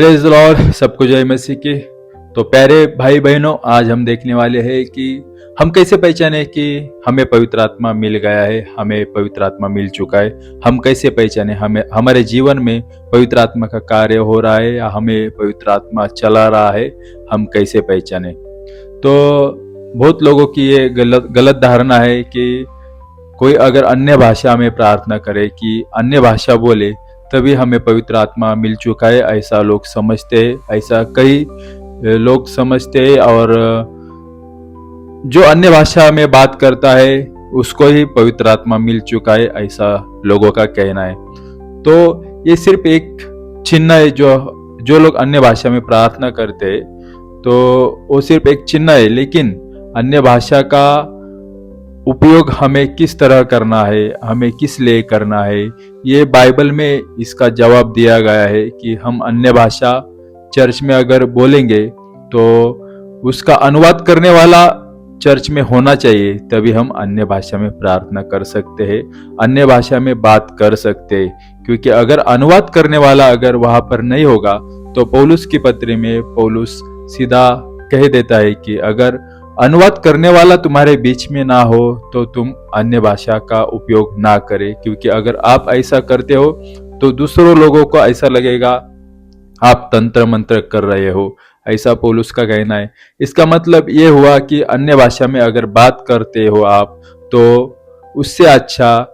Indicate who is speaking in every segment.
Speaker 1: Praise the Lord, सबको जय मसीह की। तो प्यारे भाई बहनों, आज हम देखने वाले हैं कि हम कैसे पहचाने कि हमें पवित्र आत्मा मिल गया है, हमें पवित्र आत्मा मिल चुका है। हम कैसे पहचाने हमें हमारे जीवन में पवित्र आत्मा का कार्य हो रहा है या हमें पवित्र आत्मा चला रहा है, हम कैसे पहचाने। तो बहुत लोगों की ये गलत धारणा है कि कोई अगर अन्य भाषा में प्रार्थना करे, कि अन्य भाषा बोले तभी हमें पवित्र आत्मा मिल चुका है, ऐसा लोग समझते हैं। ऐसा कई लोग समझते हैं और जो अन्य भाषा में बात करता है उसको ही पवित्र आत्मा मिल चुका है, ऐसा लोगों का कहना है। तो ये सिर्फ एक चिन्ह है। जो लोग अन्य भाषा में प्रार्थना करते हैं तो वो सिर्फ एक चिन्ह है, लेकिन अन्य भाषा का उपयोग हमें किस तरह करना है, हमें किस लिए करना है, ये बाइबल में इसका जवाब दिया गया है कि हम अन्य भाषा चर्च में अगर बोलेंगे तो उसका अनुवाद करने वाला चर्च में होना चाहिए, तभी हम अन्य भाषा में प्रार्थना कर सकते हैं, अन्य भाषा में बात कर सकते हैं। क्योंकि अगर अनुवाद करने वाला अगर वहां पर नहीं होगा तो पौलुस की पत्री में पौलुस सीधा कह देता है कि अगर अनुवाद करने वाला तुम्हारे बीच में ना हो तो तुम अन्य भाषा का उपयोग ना करें। क्योंकि अगर आप ऐसा करते हो तो दूसरों लोगों को ऐसा लगेगा आप तंत्र मंत्र कर रहे हो, ऐसा पौलुस का कहना है। इसका मतलब ये हुआ कि अन्य भाषा में अगर बात करते हो आप, तो उससे अच्छा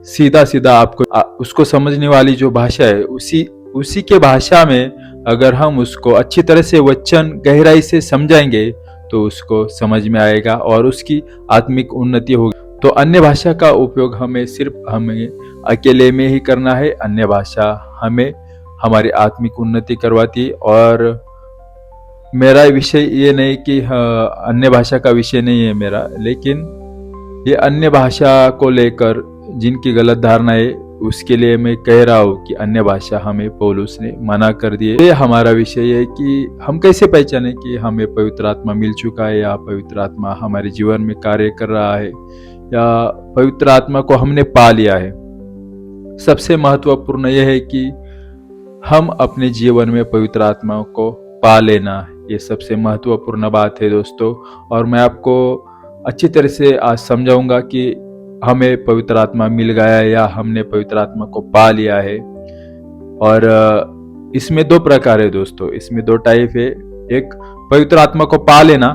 Speaker 1: सीधा सीधा आपको उसको समझने वाली जो भाषा है उसी के भाषा में अगर हम उसको अच्छी तरह से वचन गहराई से समझाएंगे तो उसको समझ में आएगा और उसकी आत्मिक उन्नति होगी। तो अन्य भाषा का उपयोग हमें अकेले में ही करना है। अन्य भाषा हमें हमारी आत्मिक उन्नति करवाती। और मेरा विषय ये नहीं कि अन्य भाषा का विषय नहीं है मेरा, लेकिन ये अन्य भाषा को लेकर जिनकी गलत धारणा है उसके लिए मैं कह रहा हूँ कि अन्य भाषा हमें पौलुस ने मना कर दी है। ये हमारा विषय है कि हम कैसे पहचाने कि हमें पवित्र आत्मा मिल चुका है या पवित्र आत्मा हमारे जीवन में कार्य कर रहा है या पवित्र आत्मा को हमने पा लिया है। सबसे महत्वपूर्ण यह है कि हम अपने जीवन में पवित्र आत्मा को पा लेना, ये सबसे महत्वपूर्ण बात है दोस्तों। और मैं आपको अच्छी तरह से आज समझाऊंगा कि हमें पवित्र आत्मा मिल गया है या हमने पवित्र आत्मा को पा लिया है। और इसमें दो प्रकार है दोस्तों, इसमें दो टाइप है। एक पवित्र आत्मा को पा लेना,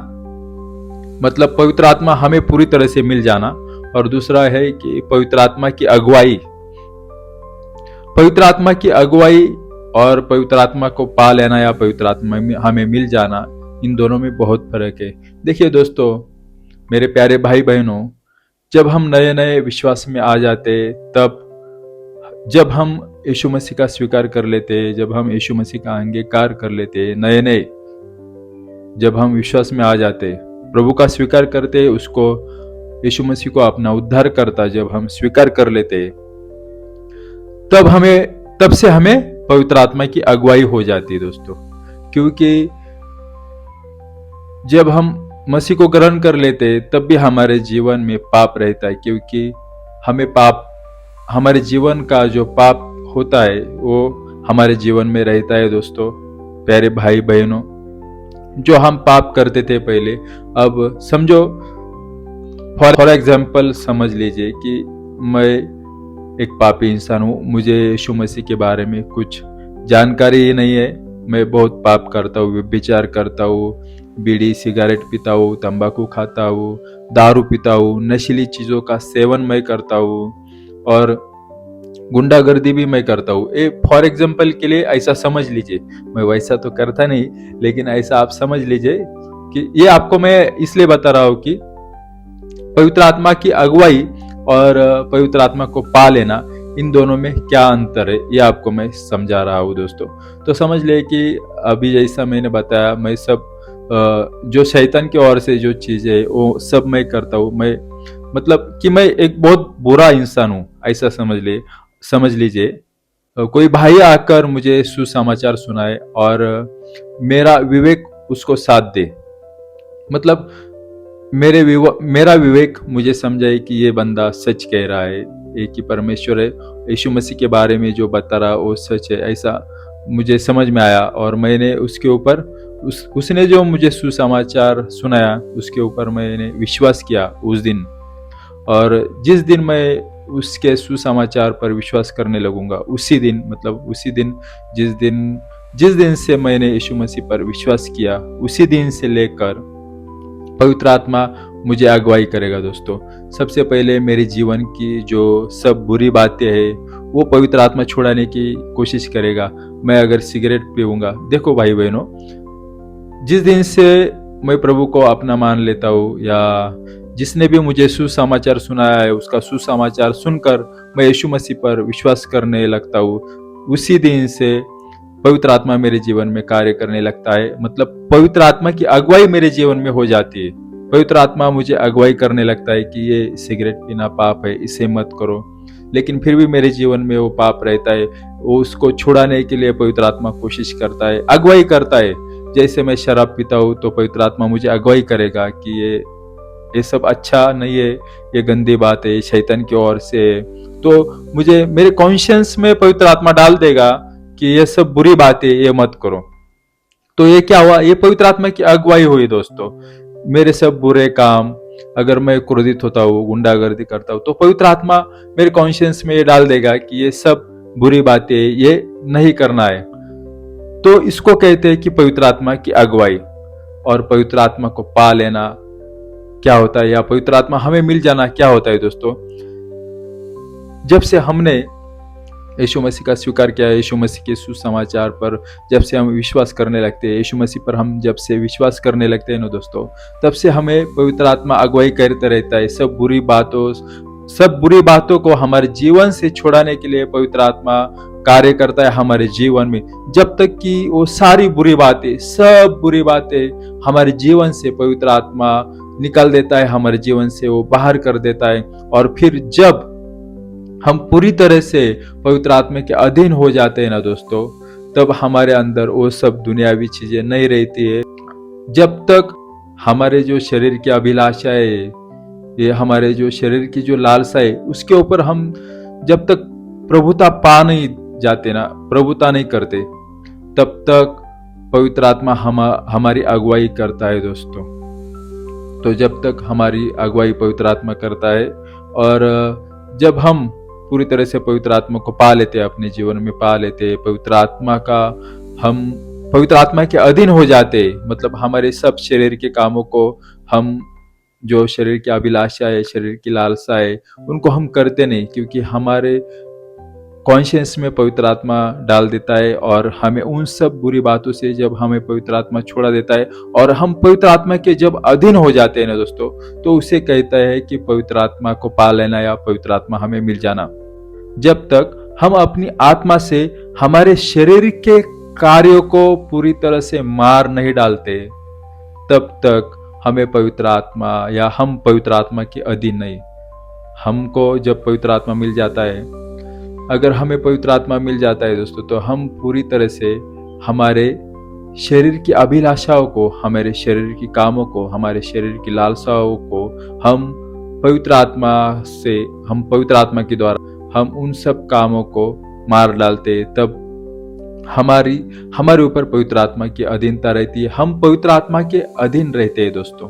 Speaker 1: मतलब पवित्र आत्मा हमें पूरी तरह से मिल जाना, और दूसरा है कि पवित्र आत्मा की अगुवाई। पवित्र आत्मा की अगुवाई और पवित्र आत्मा को पा लेना या पवित्र आत्मा हमें मिल जाना, इन दोनों में बहुत फर्क है। देखिए दोस्तों, मेरे प्यारे भाई बहनों, जब हम नए नए विश्वास में आ जाते, तब जब हम यीशु मसीह का स्वीकार कर लेते, जब हम यीशु मसीह का अंगीकार कर लेते, नए नए जब हम विश्वास में आ जाते, प्रभु का स्वीकार करते, उसको यीशु मसीह को अपना उद्धार करता जब हम स्वीकार कर लेते, तब से हमें पवित्र आत्मा की अगुवाई हो जाती है दोस्तों। क्योंकि जब हम मसीह को ग्रहण कर लेते तब भी हमारे जीवन में पाप रहता है, क्योंकि हमारे जीवन का जो पाप होता है वो हमारे जीवन में रहता है दोस्तों। प्यारे भाई बहनों, जो हम पाप करते थे पहले, अब समझो, फॉर एग्जाम्पल समझ लीजिए कि मैं एक पापी इंसान हूँ, मुझे यीशु मसीह के बारे में कुछ जानकारी ही नहीं है। मैं बहुत पाप करता हूँ, व्यभिचार करता हूँ, बीड़ी सिगरेट पीता हूँ, तंबाकू खाता हूँ, दारू पीता हूँ, नशीली चीज़ों का सेवन मैं करता हूँ और गुंडागर्दी भी मैं करता हूँ। फॉर एग्जाम्पल के लिए ऐसा समझ लीजिए, मैं वैसा तो करता नहीं, लेकिन ऐसा आप समझ लीजिए कि ये आपको मैं इसलिए बता रहा हूँ कि पवित्र आत्मा की अगुवाई और पवित्र आत्मा को पा लेना, इन दोनों में क्या अंतर है, ये आपको मैं समझा रहा हूँ दोस्तों। तो समझ ले कि अभी जैसा मैंने बताया, मैं सब जो शैतान की ओर से जो चीजें है वो सब मैं करता हूँ। मैं मतलब कि मैं एक बहुत बुरा इंसान हूँ, ऐसा समझ लीजिए। कोई भाई आकर मुझे सुसमाचार सुनाए और मेरा विवेक उसको साथ दे, मतलब मेरा विवेक मुझे समझाए कि ये बंदा सच कह रहा है, एक ही परमेश्वर है, यीशु मसीह के बारे में जो बता रहा वो सच है, ऐसा मुझे समझ में आया और मैंने उसके ऊपर उसने जो मुझे सुसमाचार सुनाया उसके ऊपर मैंने विश्वास किया उस दिन। और जिस दिन मैं उसके सुसमाचार पर विश्वास करने लगूंगा उसी दिन, मतलब उसी दिन, जिस दिन से मैंने यीशु मसीह पर विश्वास किया उसी दिन से लेकर पवित्र आत्मा मुझे अगुवाई करेगा दोस्तों। सबसे पहले मेरे जीवन की जो सब बुरी बातें हैं वो पवित्र आत्मा छुड़ाने की कोशिश करेगा। मैं अगर सिगरेट पीऊंगा, देखो भाई बहनों, जिस दिन से मैं प्रभु को अपना मान लेता हूँ या जिसने भी मुझे सुसमाचार सुनाया है उसका सुसमाचार सुनकर मैं यीशु मसीह पर विश्वास करने लगता हूँ, उसी दिन से पवित्र आत्मा मेरे जीवन में कार्य करने लगता है। मतलब पवित्र आत्मा की अगुवाई मेरे जीवन में हो जाती है। पवित्र आत्मा मुझे अगुवाई करने लगता है कि ये सिगरेट पीना पाप है, इसे मत करो। लेकिन फिर भी मेरे जीवन में वो पाप रहता है, वो उसको छुड़ाने के लिए पवित्र आत्मा कोशिश करता है, अगुवाई करता है। जैसे मैं शराब पीता हूँ तो पवित्र आत्मा मुझे अगुवाई करेगा कि ये सब अच्छा नहीं है, ये गंदी बात है, शैतान की ओर से। तो मुझे मेरे कॉन्शियंस में पवित्र आत्मा डाल देगा कि ये सब बुरी बात है, ये मत करो। तो ये क्या हुआ, ये पवित्र आत्मा की अगुवाई हुई दोस्तों। मेरे सब बुरे काम, अगर मैं क्रोधित होता हूँ, गुंडागर्दी करता हूँ, तो पवित्र आत्मा मेरे कॉन्शियंस में ये डाल देगा कि ये सब बुरी बातें, ये नहीं करना है। तो इसको कहते हैं कि पवित्र आत्मा की अगुवाई। और पवित्र आत्मा को पा लेना क्या होता है, या पवित्र आत्मा हमें मिल जाना क्या होता है दोस्तों। जब से हमने यीशु मसीह का स्वीकार किया, यीशु मसीह के सुसमाचार पर जब से हम विश्वास करने लगते हैं, यीशु मसीह पर हम जब से विश्वास करने लगते हैं ना दोस्तों, तब से हमें पवित्र आत्मा अगुवाई करते रहता है। सब बुरी बातों को हमारे जीवन से छुड़ाने के लिए पवित्र आत्मा कार्य करता है हमारे जीवन में। जब तक कि वो सारी बुरी बातें, सब बुरी बातें हमारे जीवन से पवित्र आत्मा निकाल देता है, हमारे जीवन से वो बाहर कर देता है। और फिर जब हम पूरी तरह से पवित्र आत्मा के अधीन हो जाते हैं ना दोस्तों, तब हमारे अंदर वो सब दुनियावी चीजें नहीं रहती है। जब तक हमारे जो शरीर की अभिलाषा है, ये हमारे जो शरीर की जो लालसा है, उसके ऊपर हम जब तक प्रभुता पा नहीं जाते ना, प्रभुता नहीं करते, तब तक पवित्र आत्मा हमारी अगुवाई करता है दोस्तों। तो जब तक हमारी अगुवाई पवित्र आत्मा करता है, और जब हम पूरी तरह से पवित्र आत्मा को पा लेते हैं, अपने जीवन में पा लेते हैं, हम पवित्र आत्मा के अधीन हो जाते हैं, मतलब हमारे सब शरीर के कामों को, हम जो शरीर की अभिलाषा है, शरीर की लालसा है, उनको हम करते नहीं, क्योंकि हमारे कॉन्शियस में पवित्र आत्मा डाल देता है। और हमें उन सब बुरी बातों से जब हमें पवित्र आत्मा छोड़ा देता है और हम पवित्र आत्मा के जब अधीन हो जाते हैं ना दोस्तों, तो उसे कहता है कि पवित्र आत्मा को पा लेना या पवित्र आत्मा हमें मिल जाना। जब तक हम अपनी आत्मा से हमारे शरीर के कार्यों को पूरी तरह से मार नहीं डालते, तब तक हमें पवित्र आत्मा या हम पवित्र आत्मा के अधीन नहीं। हमको जब पवित्र आत्मा मिल जाता है, अगर हमें पवित्र आत्मा मिल जाता है दोस्तों, तो हम पूरी तरह से हमारे शरीर की अभिलाषाओं को, हमारे शरीर की कामों को, हमारे शरीर की लालसाओं को हम पवित्र आत्मा के द्वारा हम उन सब कामों को मार डालते। तब हमारे ऊपर पवित्र आत्मा की अधीनता रहती है, हम पवित्र आत्मा के अधीन रहते हैं दोस्तों।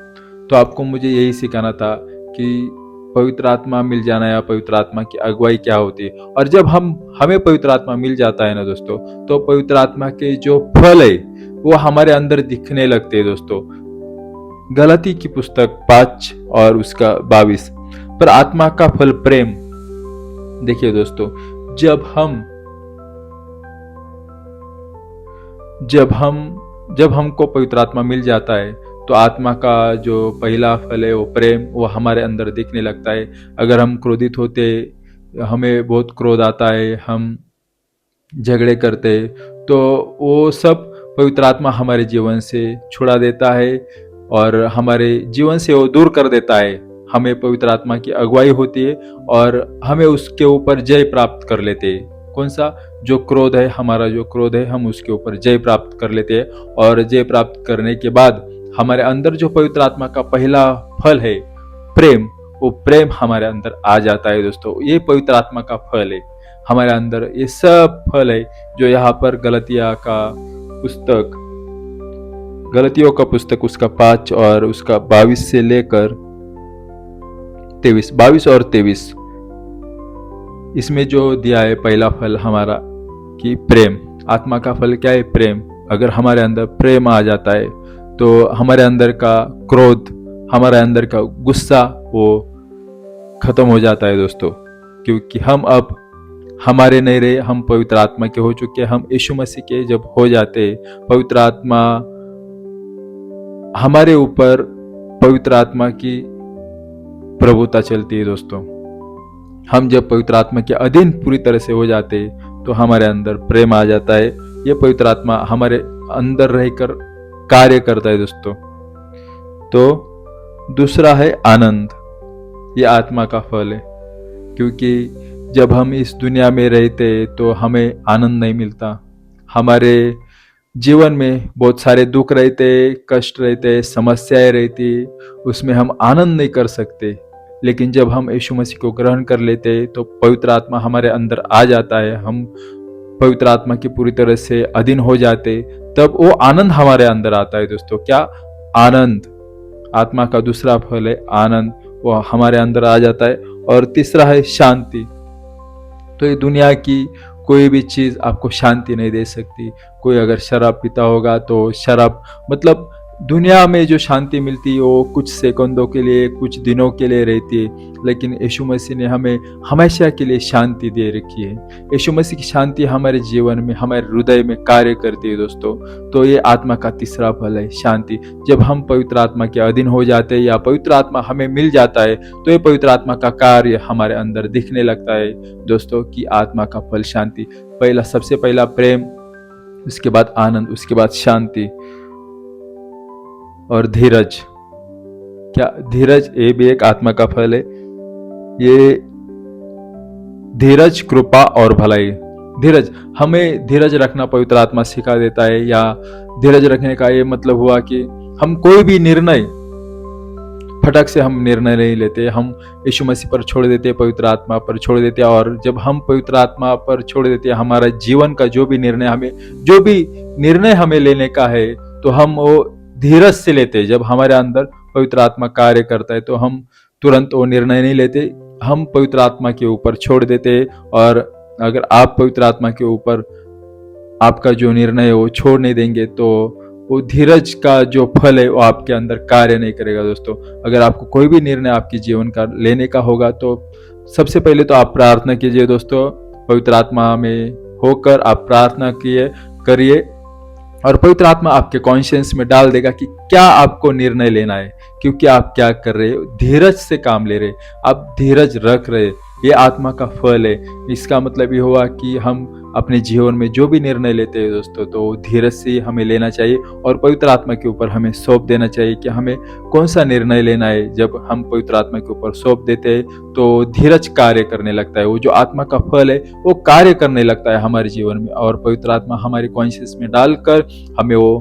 Speaker 1: तो आपको मुझे यही सिखाना था कि पवित्र आत्मा मिल जाना या पवित्र आत्मा की अगुवाई क्या होती है। और जब हमें पवित्र आत्मा मिल जाता है ना दोस्तों, तो पवित्र आत्मा के जो फल है वो हमारे अंदर दिखने लगते हैं दोस्तों। गलाती की पुस्तक 5 और उसका 22, पर आत्मा का फल प्रेम। देखिए दोस्तों, जब हमको पवित्र आत्मा मिल जाता है, तो आत्मा का जो पहला फल है वो प्रेम, वो हमारे अंदर दिखने लगता है। अगर हम क्रोधित होते, हमें बहुत क्रोध आता है, हम झगड़े करते, तो वो सब पवित्र आत्मा हमारे जीवन से छुड़ा देता है और हमारे जीवन से वो दूर कर देता है। हमें पवित्र आत्मा की अगुवाई होती है और हमें उसके ऊपर जय प्राप्त कर लेते हैं। कौन सा? जो क्रोध है, हमारा जो क्रोध है, हम उसके ऊपर जय प्राप्त कर लेते हैं। और जय प्राप्त करने के बाद हमारे अंदर जो पवित्र आत्मा का पहला फल है प्रेम, वो प्रेम हमारे अंदर आ जाता है दोस्तों। ये पवित्र आत्मा का फल है। हमारे अंदर ये सब फल है जो यहाँ पर गलतियों का पुस्तक उसका 5 और उसका 22 से लेकर 23, 22 और 23, इसमें जो दिया है पहला फल हमारा कि प्रेम। आत्मा का फल क्या है? प्रेम। अगर हमारे अंदर प्रेम आ जाता है तो हमारे अंदर का क्रोध, हमारे अंदर का गुस्सा वो खत्म हो जाता है दोस्तों, क्योंकि हम अब हमारे नहीं रहे, हम पवित्र आत्मा के हो चुके। हम यीशु मसीह के जब हो जाते, पवित्र आत्मा हमारे ऊपर, पवित्र आत्मा की प्रभुता चलती है दोस्तों। हम जब पवित्र आत्मा के अधीन पूरी तरह से हो जाते तो हमारे अंदर प्रेम आ जाता है। ये पवित्र आत्मा हमारे अंदर रहकर कार्य करता है दोस्तों। तो दूसरा है आनंद। ये आत्मा का फल है, क्योंकि जब हम इस दुनिया में रहते तो हमें आनंद नहीं मिलता। हमारे जीवन में बहुत सारे दुख रहते, कष्ट रहते, समस्याएं रहती, उसमें हम आनंद नहीं कर सकते। लेकिन जब हम यीशु मसीह को ग्रहण कर लेते तो पवित्र आत्मा हमारे अंदर आ जाता है, हम पवित्र आत्मा की पूरी तरह से अधीन हो जाते, तब वो आनंद हमारे अंदर आता है दोस्तों। क्या? आनंद। आत्मा का दूसरा फल है आनंद, वो हमारे अंदर आ जाता है। और तीसरा है शांति। तो ये दुनिया की कोई भी चीज आपको शांति नहीं दे सकती। कोई अगर शराब पीता होगा तो शराब, मतलब दुनिया में जो शांति मिलती है वो कुछ सेकंडों के लिए, कुछ दिनों के लिए रहती है, लेकिन यीशु मसीह ने हमें हमेशा के लिए शांति दे रखी है। यीशु मसीह की शांति हमारे जीवन में, हमारे हृदय में कार्य करती है दोस्तों। तो ये आत्मा का तीसरा फल है शांति। जब हम पवित्र आत्मा के अधीन हो जाते हैं या पवित्र आत्मा हमें मिल जाता है तो ये पवित्र आत्मा का कार्य हमारे अंदर दिखने लगता है दोस्तों, कि आत्मा का फल शांति। सबसे पहला प्रेम, उसके बाद आनंद, उसके बाद शांति और धीरज। क्या? धीरज ये भी एक आत्मा का फल है। ये धीरज, कृपा और भलाई। धीरज, हमें धीरज रखना पवित्र आत्मा सिखा देता है। या धीरज रखने का ये मतलब हुआ कि हम कोई भी निर्णय फटक से हम निर्णय नहीं लेते, हम यीशु मसीह पर छोड़ देते, पवित्र आत्मा पर छोड़ देते। और जब हम पवित्र आत्मा पर छोड़ देते, हमारा जीवन का जो भी निर्णय हमें लेने का है तो हम वो धीरज से लेते। जब हमारे अंदर पवित्र आत्मा कार्य करता है तो हम तुरंत वो निर्णय नहीं लेते, हम पवित्र आत्मा के ऊपर छोड़ देते। और अगर आप पवित्र आत्मा के ऊपर आपका जो निर्णय है वो छोड़ नहीं देंगे तो वो धीरज का जो फल है वो आपके अंदर कार्य नहीं करेगा दोस्तों। अगर आपको कोई भी निर्णय आपके जीवन का लेने का होगा तो सबसे पहले तो आप प्रार्थना कीजिए दोस्तों। पवित्र आत्मा में होकर आप प्रार्थना करिए और पवित्र आत्मा आपके कॉन्शियंस में डाल देगा कि क्या आपको निर्णय लेना है, क्योंकि आप क्या कर रहे हो, धीरज से काम ले रहे, आप धीरज रख रहे। ये आत्मा का फल है। इसका मतलब ये हुआ कि हम अपने जीवन में जो भी निर्णय लेते हैं दोस्तों तो धीरज से हमें लेना चाहिए और पवित्र आत्मा के ऊपर हमें सौंप देना चाहिए कि हमें कौन सा निर्णय लेना है। जब हम पवित्र आत्मा के ऊपर सौंप देते हैं तो धीरज कार्य करने लगता है। वो जो आत्मा का फल है वो कार्य करने लगता है हमारे जीवन में, और पवित्र आत्मा हमारे कॉन्शियस में डालकर हमें वो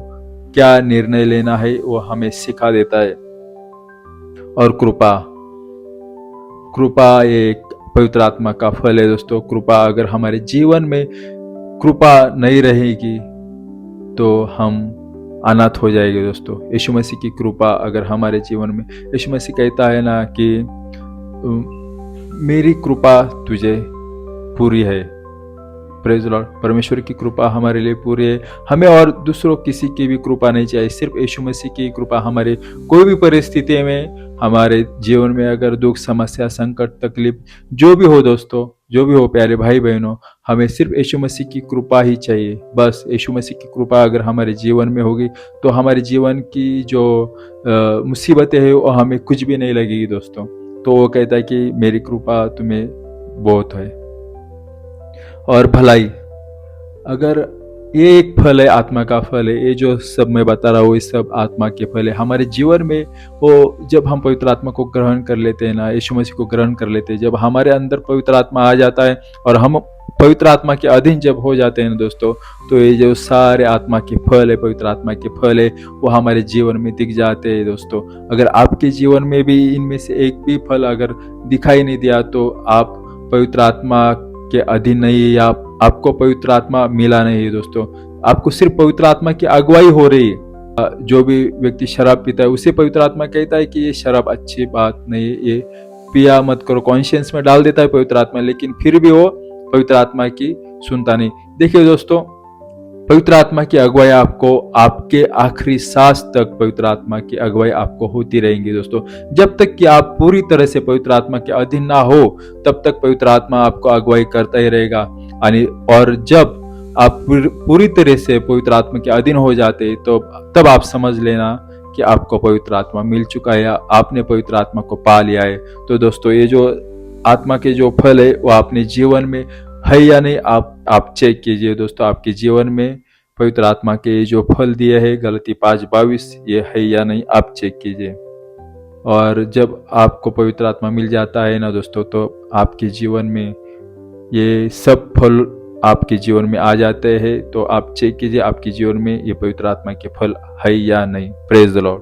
Speaker 1: क्या निर्णय लेना है वो हमें सिखा देता है। और कृपा एक पवित्र आत्मा का फल है दोस्तों। कृपा, अगर हमारे जीवन में कृपा नहीं रहेगी तो हम अनाथ हो जाएंगे दोस्तों। यीशु मसीह की कृपा अगर हमारे जीवन में, यीशु मसीह कहता है ना कि मेरी कृपा तुझे पूरी है। प्रेज लॉर्ड, परमेश्वर की कृपा हमारे लिए पूरी है। हमें और दूसरों किसी की भी कृपा नहीं चाहिए, सिर्फ यीशु मसीह की कृपा। हमारे कोई भी परिस्थिति में, हमारे जीवन में अगर दुख, समस्या, संकट, तकलीफ जो भी हो दोस्तों, जो भी हो प्यारे भाई बहनों, हमें सिर्फ यीशु मसीह की कृपा ही चाहिए। बस यीशु मसीह की कृपा अगर हमारे जीवन में होगी तो हमारे जीवन की जो मुसीबतें हैं वो हमें कुछ भी नहीं लगेगी दोस्तों। तो वो कहता है कि मेरी कृपा तुम्हें बहुत है। और भलाई, अगर ये एक फल है, आत्मा का फल है। ये जो सब मैं बता रहा हूँ ये सब आत्मा के फल है हमारे जीवन में। वो जब हम पवित्र आत्मा को ग्रहण कर लेते हैं ना, यीशु मसीह को ग्रहण कर लेते हैं, जब हमारे अंदर पवित्र आत्मा आ जाता है और हम पवित्र आत्मा के अधीन जब हो जाते हैं दोस्तों, तो ये जो सारे आत्मा के फल है, पवित्र आत्मा के फल है, वो हमारे जीवन में दिख जाते हैं दोस्तों। अगर आपके जीवन में भी इनमें से एक भी फल अगर दिखाई नहीं दिया तो आप पवित्र आत्मा के अधीन नहीं है, या आपको पवित्र आत्मा मिला नहीं है दोस्तों, आपको सिर्फ पवित्र आत्मा की अगुवाई हो रही है। जो भी व्यक्ति शराब पीता है उसे पवित्र आत्मा कहता है कि ये शराब अच्छी बात नहीं है, ये पिया मत करो, कॉन्शियंस में डाल देता है पवित्र आत्मा, लेकिन फिर भी वो पवित्र आत्मा की सुनता नहीं। देखिए दोस्तों, पवित्र आत्मा की अगुवाई आपको आपके आखिरी सांस तक पवित्र आत्मा की अगुवाई आपको होती रहेंगी दोस्तों। जब तक कि आप पूरी तरह से पवित्र आत्मा के अधीन ना हो, तब तक पवित्र आत्मा आपको अगुवाई करता ही रहेगा। और जब आप पूरी तरह से पवित्र आत्मा के अधीन हो जाते, तो तब आप समझ लेना कि आपको पवित्र आत्मा मिल चुका है, या आपने पवित्र आत्मा को पा लिया है। तो दोस्तों, ये जो आत्मा के जो फल है वो अपने जीवन में है या नहीं, आप चेक कीजिए दोस्तों। आपके जीवन में पवित्र आत्मा के जो फल दिए हैं, गलती 5:22, ये है या नहीं, आप चेक कीजिए। और जब आपको पवित्र आत्मा मिल जाता है ना दोस्तों, तो आपके जीवन में ये सब फल आपके जीवन में आ जाते हैं। तो आप चेक कीजिए आपके जीवन में ये पवित्र आत्मा के फल है या नहीं। Praise the Lord.